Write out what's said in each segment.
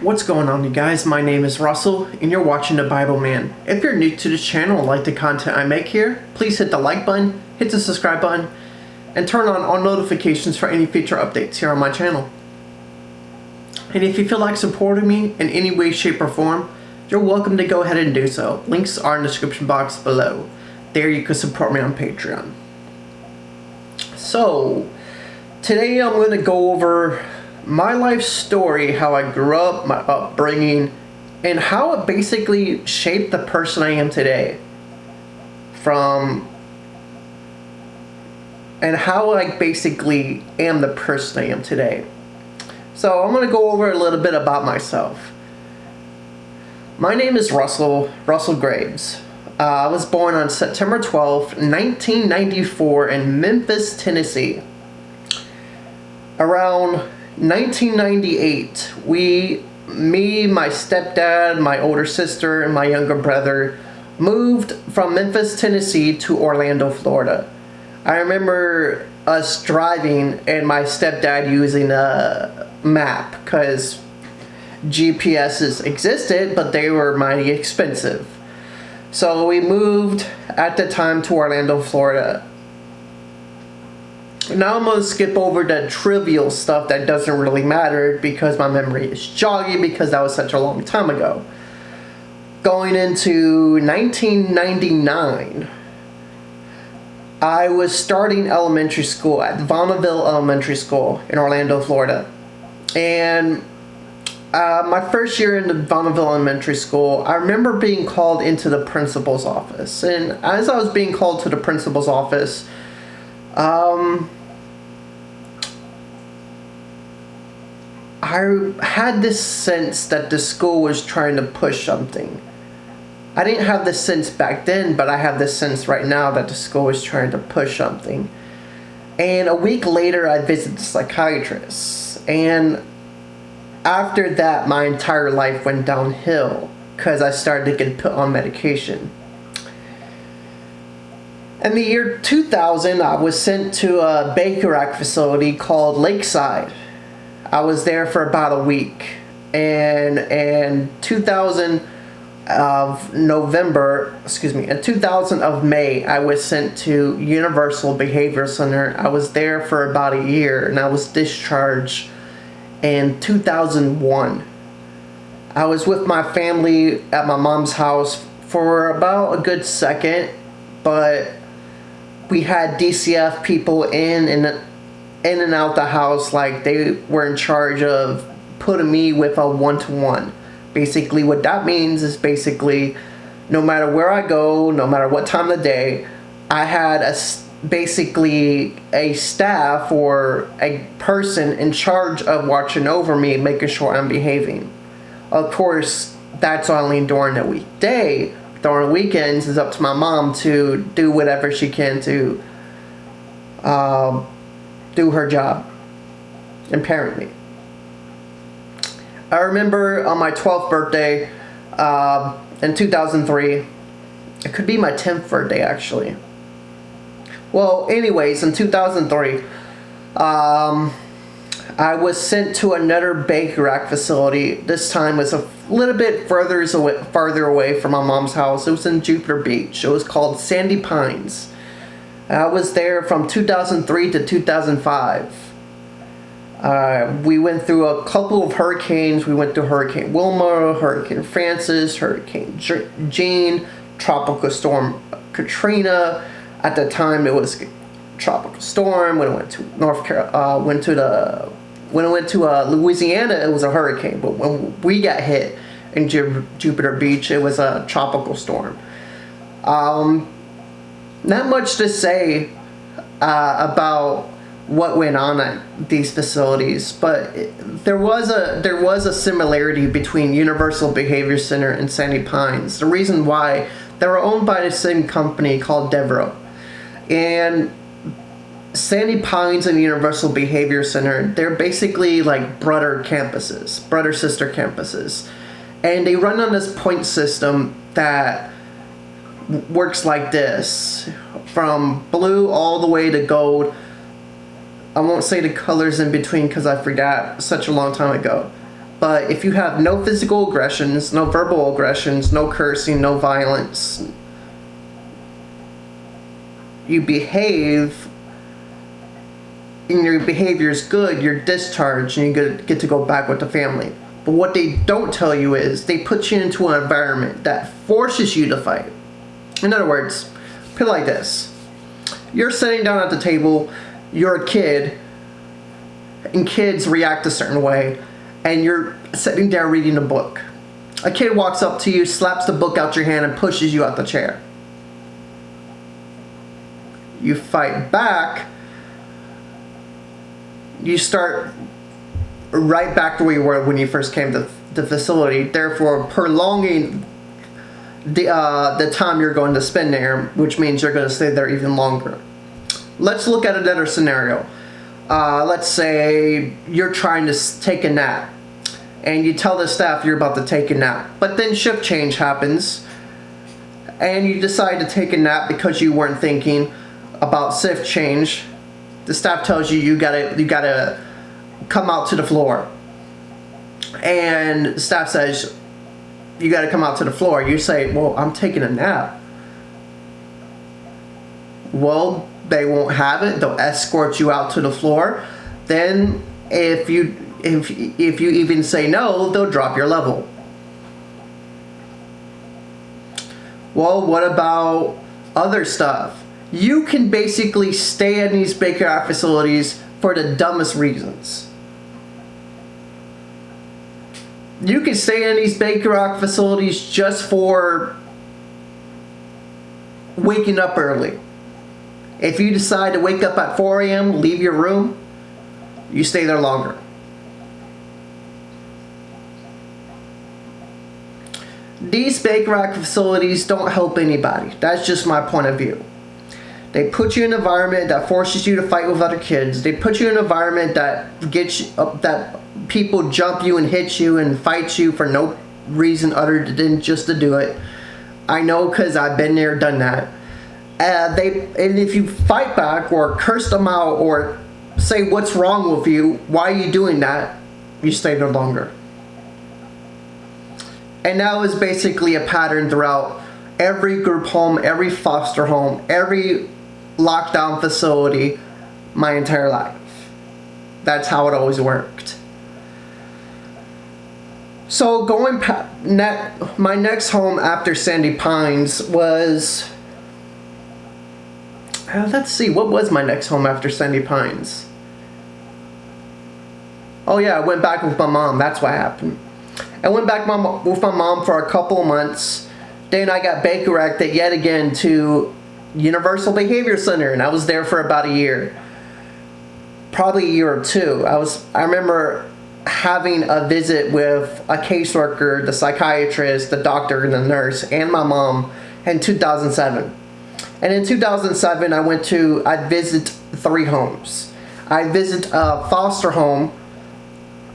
What's going on, you guys? My name is Russell and you're watching The Bible Man. If you're new to this channel and like the content I make here, please hit the like button, hit the subscribe button, and turn on all notifications for any future updates here on my channel. And if you feel like supporting me in any way, shape, or form, you're welcome to go ahead and do so. Links are in the description box below. There you can support me on Patreon. So, today I'm going to go over my life story, how I grew up, my upbringing, and how it basically shaped the person I am today. And how I basically am the person I am today. So I'm going to go over a little bit about myself. My name is Russell Graves. I was born on September 12th, 1994 in Memphis, Tennessee. Around 1998, me, my stepdad, my older sister, and my younger brother moved from Memphis, Tennessee to Orlando, Florida. I remember us driving and my stepdad using a map because GPSs existed, but they were mighty expensive. So we moved at the time to Orlando, Florida. Now I'm going to skip over the trivial stuff that doesn't really matter because my memory is joggy because that was such a long time ago. Going into 1999, I was starting elementary school at Bonneville Elementary School in Orlando, Florida. And my first year in the Bonneville Elementary School, I remember being called into the principal's office. And as I was being called to the principal's office, I had this sense that the school was trying to push something. I didn't have this sense back then, but I have this sense right now that the school was trying to push something. And a week later, I visited the psychiatrist. And after that, my entire life went downhill because I started to get put on medication. In the year 2000, I was sent to a Baker Act facility called Lakeside. I was there for about a week, and in 2000 of May, I was sent to Universal Behavior Center. I was there for about a year, and I was discharged in 2001. I was with my family at my mom's house for about a good second, but we had DCF people in and out the house, like they were in charge of putting me with a one-to-one. Basically what that means is basically no matter where I go, no matter what time of the day, I had basically a staff or a person in charge of watching over me, making sure I'm behaving. Of course, that's only during the weekday. During weekends, it's up to my mom to do whatever she can to do her job and parent me. I remember on my 12th birthday in 2003, it could be my 10th birthday actually. Well, anyways, in 2003, I was sent to another Baker Act facility. This time was a little bit farther away from my mom's house. It was in Jupiter Beach. It was called Sandy Pines. I was there from 2003 to 2005. We went through a couple of hurricanes. We went through Hurricane Wilma, Hurricane Francis, Hurricane Jean, Tropical Storm Katrina. At the time, it was Tropical Storm. When it went to Louisiana, it was a hurricane. But when we got hit in Jupiter Beach, it was a tropical storm. Not much to say about what went on at these facilities, but there was a similarity between Universal Behavior Center and Sandy Pines. The reason why, they were owned by the same company called Devereaux, and Sandy Pines and Universal Behavior Center, they're basically like brother sister campuses, and they run on this point system that works like this, from blue all the way to gold. I won't say the colors in between because I forgot such a long time ago. But if you have no physical aggressions, no verbal aggressions, no cursing, no violence, you behave, and your behavior is good, you're discharged, and you get to go back with the family. But what they don't tell you is they put you into an environment that forces you to fight. In other words, put it like this. You're sitting down at the table, you're a kid, and kids react a certain way, and you're sitting there reading a book. A kid walks up to you, slaps the book out your hand, and pushes you out the chair. You fight back, you start right back to where you were when you first came to the facility, therefore prolonging the time you're going to spend there, which means you're going to stay there even longer. Let's look at another scenario. Let's say you're trying to take a nap, and you tell the staff you're about to take a nap, but then shift change happens, and you decide to take a nap because you weren't thinking about shift change. The staff tells you you gotta come out to the floor, and the staff says you gotta come out to the floor. You say, well, I'm taking a nap. Well, they won't have it. They'll escort you out to the floor. Then if you even say no, they'll drop your level. Well, what about other stuff? You can basically stay in these Baker Act facilities for the dumbest reasons. You can stay in these Baker Act facilities just for waking up early. If you decide to wake up at 4 a.m., leave your room, you stay there longer. These Baker Act facilities don't help anybody. That's just my point of view. They put you in an environment that forces you to fight with other kids. They put you in an environment that gets you up, that people jump you and hit you and fight you for no reason other than just to do it. I know because I've been there, done that. And if you fight back or curse them out or say what's wrong with you, why are you doing that, you stay there longer. And that was basically a pattern throughout every group home, every foster home, every lockdown facility my entire life. That's how it always worked. So my next home after Sandy Pines was, let's see, what was my next home after Sandy Pines? Oh yeah, I went back with my mom. That's what happened. I went back with my mom for a couple of months. Then I got Baker Acted yet again to Universal Behavior Center, and I was there for about a year. Probably a year or two. I remember having a visit with a caseworker, the psychiatrist, the doctor, and the nurse, and my mom in 2007. And in 2007, I visit 3 homes. I visit a foster home,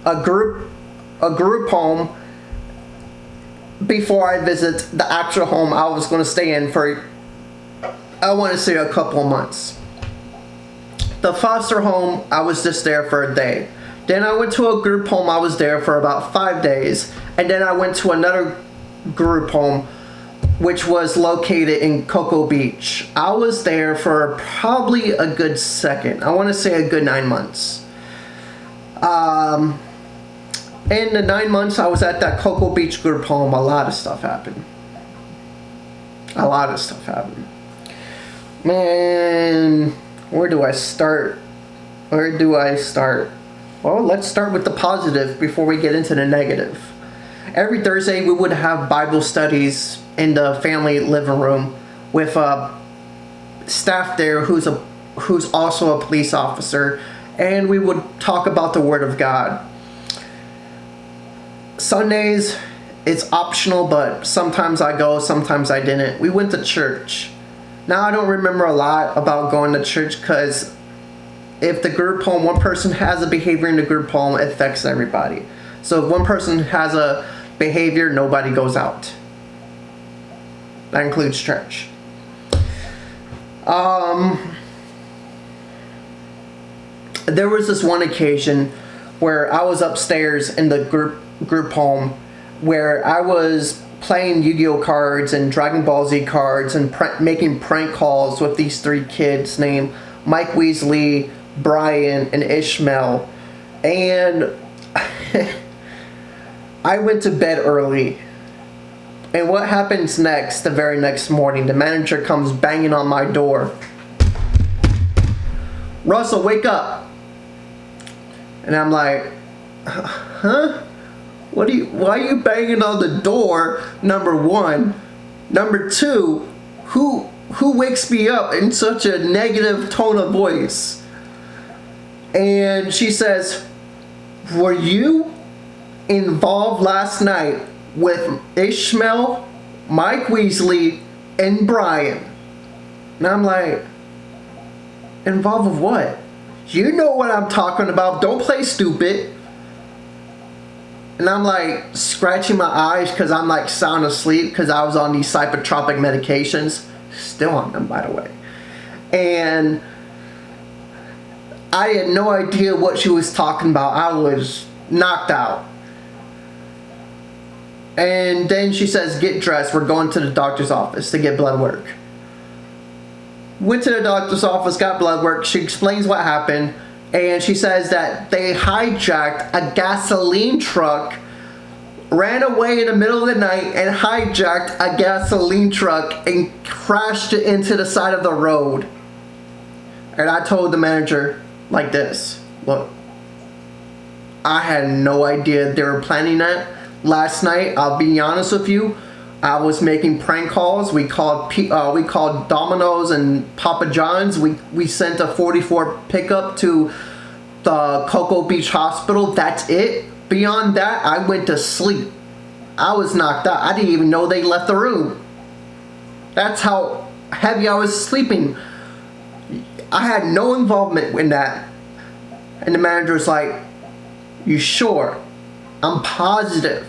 a group home, before I visit the actual home I was going to stay in for, I want to say, a couple of months. The foster home, I was just there for a day. Then I went to a group home, I was there for about 5 days. And then I went to another group home, which was located in Cocoa Beach. I was there for probably a good second. I want to say a good 9 months. In the 9 months I was at that Cocoa Beach group home, a lot of stuff happened. Man, where do I start? Well, let's start with the positive before we get into the negative. Every Thursday we would have Bible studies in the family living room with staff there who's also a police officer, and we would talk about the Word of God. Sundays, it's optional, but sometimes I go, sometimes I didn't. We went to church. Now I don't remember a lot about going to church because if the group home, one person has a behavior in the group home, it affects everybody. So if one person has a behavior, nobody goes out. That includes church. There was this one occasion where I was upstairs in the group home, where I was playing Yu-Gi-Oh cards and Dragon Ball Z cards and making prank calls with these three kids named Mike Weasley, Brian, and Ishmael. And I went to bed early. And what happens next, the very next morning, the manager comes banging on my door. Russell, wake up. And I'm like, huh? Why are you banging on the door, number one? Number two, who wakes me up in such a negative tone of voice? And she says, were you involved last night with Ishmael, Mike Weasley, and Brian? And I'm like, involved with what? You know what I'm talking about. Don't play stupid. And I'm like scratching my eyes because I'm like sound asleep because I was on these psychotropic medications. Still on them, by the way. And I had no idea what she was talking about. I was knocked out. And then she says, get dressed. We're going to the doctor's office to get blood work. Went to the doctor's office, got blood work. She explains what happened. And she says that they hijacked a gasoline truck, ran away in the middle of the night and hijacked a gasoline truck and crashed it into the side of the road. And I told the manager like this, look, I had no idea they were planning that. Last night, I'll be honest with you, I was making prank calls. We called Domino's and Papa John's. We sent a 44 pickup to the Cocoa Beach Hospital. That's it. Beyond that, I went to sleep. I was knocked out. I didn't even know they left the room. That's how heavy I was sleeping. I had no involvement in that. And the manager was like, you sure? I'm positive.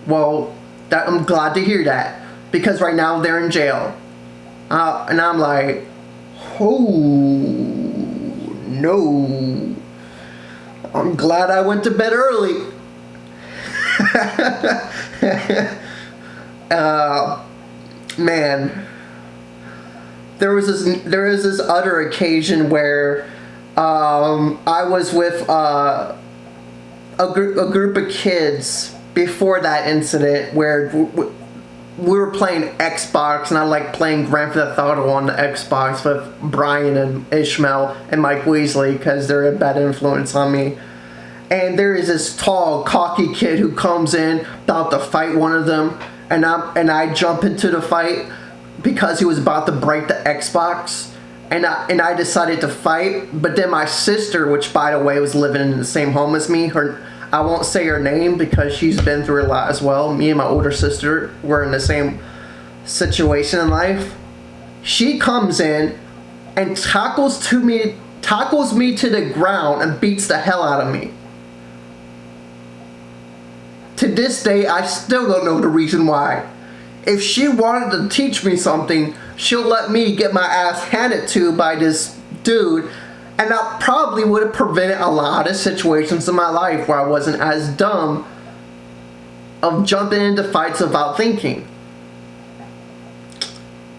Well, I'm glad to hear that, because right now they're in jail. And I'm like, oh no. I'm glad I went to bed early. Man, there is this other occasion where I was with a group of kids before that incident where we were playing Xbox, and I like playing Grand Theft Auto on the Xbox with Brian and Ishmael and Mike Weasley because they're a bad influence on me. And there is this tall, cocky kid who comes in about to fight one of them, and I jump into the fight because he was about to break the Xbox, and I decided to fight. But then my sister, which by the way was living in the same home as me, I won't say her name because she's been through a lot as well. Me and my older sister were in the same situation in life. She comes in and tackles me to the ground and beats the hell out of me. To this day, I still don't know the reason why. If she wanted to teach me something, she'll let me get my ass handed to by this dude. And that probably would have prevented a lot of situations in my life where I wasn't as dumb of jumping into fights without thinking.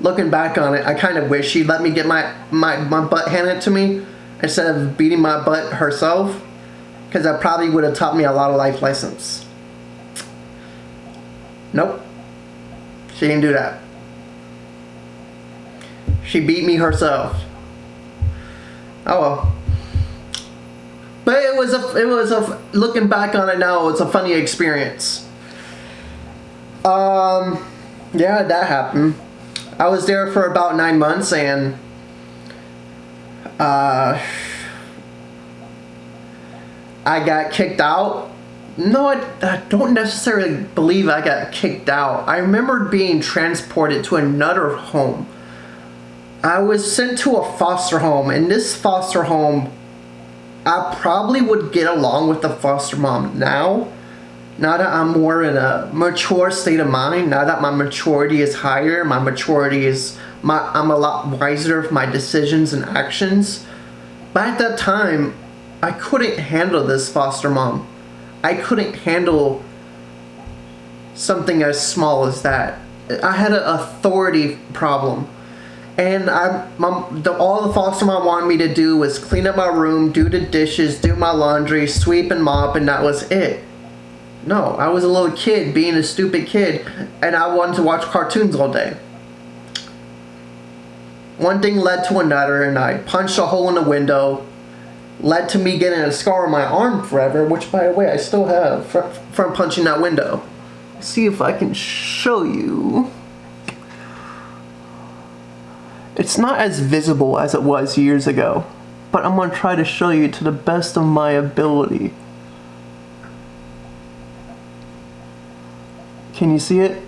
Looking back on it, I kind of wish she'd let me get my butt handed to me instead of beating my butt herself, because that probably would have taught me a lot of life lessons. Nope. She didn't do that. She beat me herself. Oh well. But it was a looking back on it now, it's a funny experience. Yeah, that happened. I was there for about 9 months, and I got kicked out. No, I don't necessarily believe I got kicked out. I remember being transported to another home. I was sent to a foster home. In this foster home, I probably would get along with the foster mom now. Now that I'm more in a mature state of mind, now that my maturity is higher, I'm a lot wiser of my decisions and actions. But at that time, I couldn't handle this foster mom. I couldn't handle something as small as that. I had an authority problem. And all the foster mom wanted me to do was clean up my room, do the dishes, do my laundry, sweep and mop, and that was it. No, I was a little kid being a stupid kid, and I wanted to watch cartoons all day. One thing led to another, and I punched a hole in the window, led to me getting a scar on my arm forever, which, by the way, I still have from punching that window. See if I can show you. It's not as visible as it was years ago, but I'm going to try to show you to the best of my ability. Can you see it?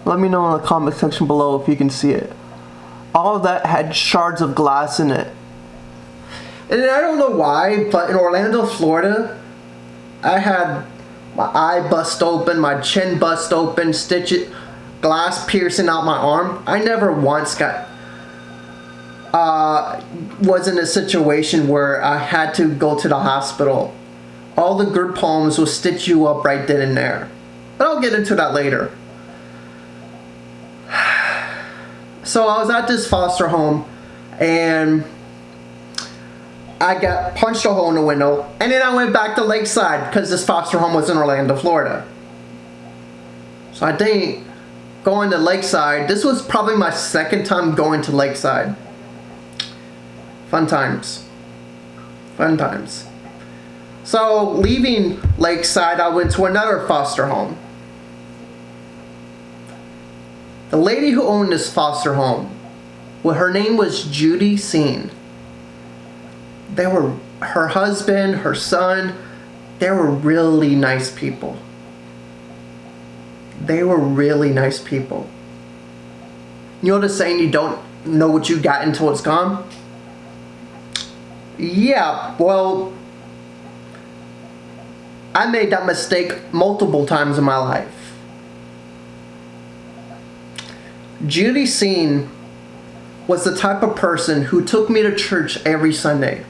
Let me know in the comment section below if you can see it. All of that had shards of glass in it. And I don't know why, but in Orlando, Florida, I had my eye bust open, my chin bust open, glass piercing out my arm. I never once was in a situation where I had to go to the hospital. All the group homes will stitch you up right then and there. But I'll get into that later. So I was at this foster home, and I got punched a hole in the window, and then I went back to Lakeside because this foster home was in Orlando, Florida. So I think going to Lakeside, this was probably my second time going to Lakeside. Fun times. Fun times. So leaving Lakeside, I went to another foster home. The lady who owned this foster home, well, her name was Judy Scene. They were her husband, her son. They were really nice people. They were really nice people. You know the saying, you don't know what you got until it's gone? Yeah, well, I made that mistake multiple times in my life. Judy Scene was the type of person who took me to church every Sunday.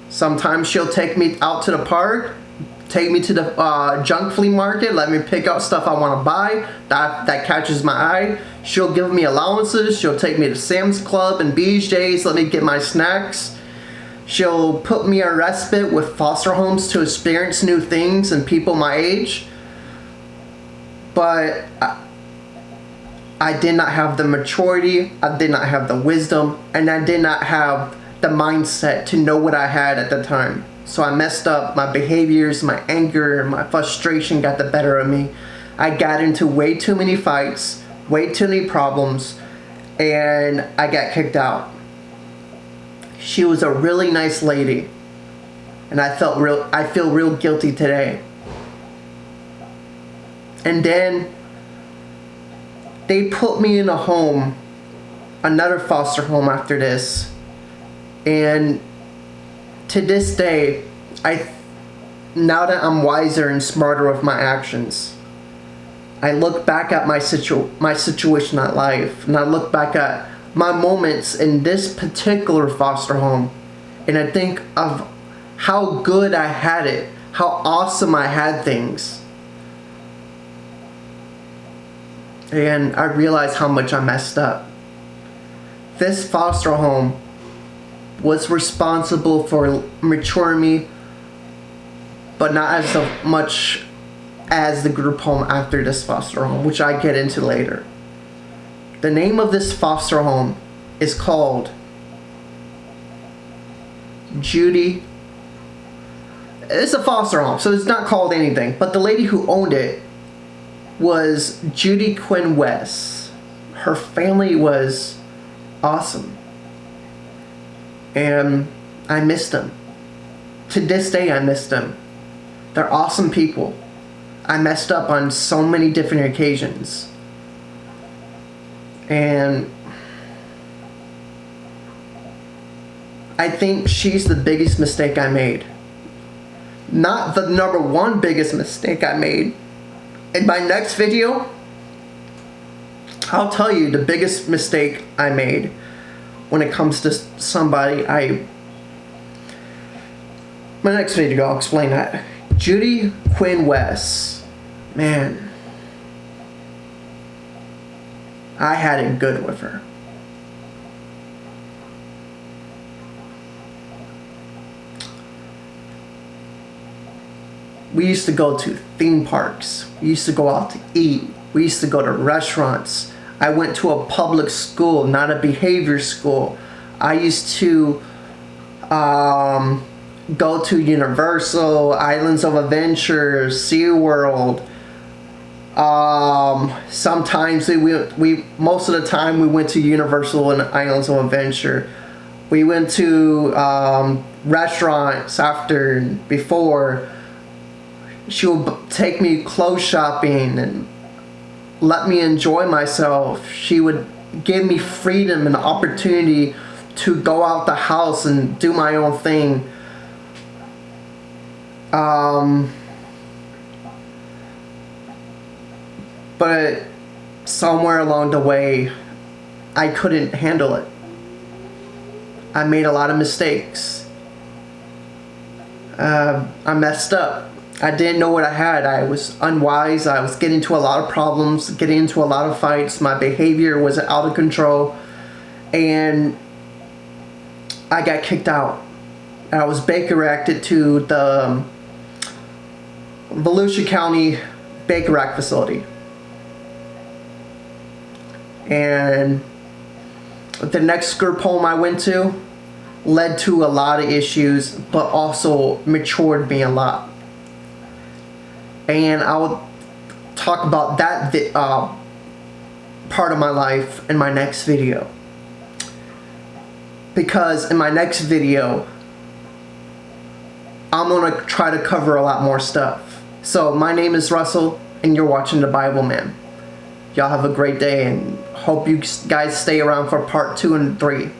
Sometimes she'll take me out to the park, take me to the junk flea market, let me pick out stuff I want to buy that catches my eye. She'll give me allowances. She'll take me to Sam's Club and BJ's, let me get my snacks. She'll put me on respite with foster homes to experience new things and people my age. But I did not have the maturity, I did not have the wisdom, and I did not have the mindset to know what I had at the time. So I messed up. My behaviors, my anger, my frustration got the better of me. I got into way too many fights, way too many problems, and I got kicked out. She was a really nice lady, and I feel real guilty today. And then they put me in a home, another foster home after this, and to this day, now that I'm wiser and smarter with my actions, I look back at my situation in life, and I look back at my moments in this particular foster home, and I think of how good I had it, how awesome I had things, and I realize how much I messed up. This foster home was responsible for maturing me, but not as much as the group home after this foster home, which I get into later. The name of this foster home is called Judy. It's a foster home, so it's not called anything, but the lady who owned it was Judy Quinn West. Her family was awesome, and I miss them. To this day, I miss them. They're awesome people. I messed up on so many different occasions, and I think she's the biggest mistake I made. Not the number one biggest mistake I made. In my next video, I'll tell you the biggest mistake I made when it comes to somebody My next video, I'll explain that. Judy Quinn West. Man, I had it good with her. We used to go to theme parks. We used to go out to eat. We used to go to restaurants. I went to a public school, not a behavior school. I used to go to Universal, Islands of Adventure, SeaWorld. Sometimes we most of the time we went to Universal and Islands of Adventure. We went to restaurants after and before. She would take me clothes shopping and let me enjoy myself. She would give me freedom and opportunity to go out the house and do my own thing. But somewhere along the way, I couldn't handle it. I made a lot of mistakes. I messed up. I didn't know what I had. I was unwise. I was getting into a lot of problems, getting into a lot of fights. My behavior was out of control. And I got kicked out. I was Baker acted to the Volusia County Baker Act facility. And the next group home I went to led to a lot of issues, but also matured me a lot. And I will talk about that part of my life in my next video. Because in my next video, I'm going to try to cover a lot more stuff. So my name is Russell, and you're watching The Bible Man. Y'all have a great day, and hope you guys stay around for part 2 and 3.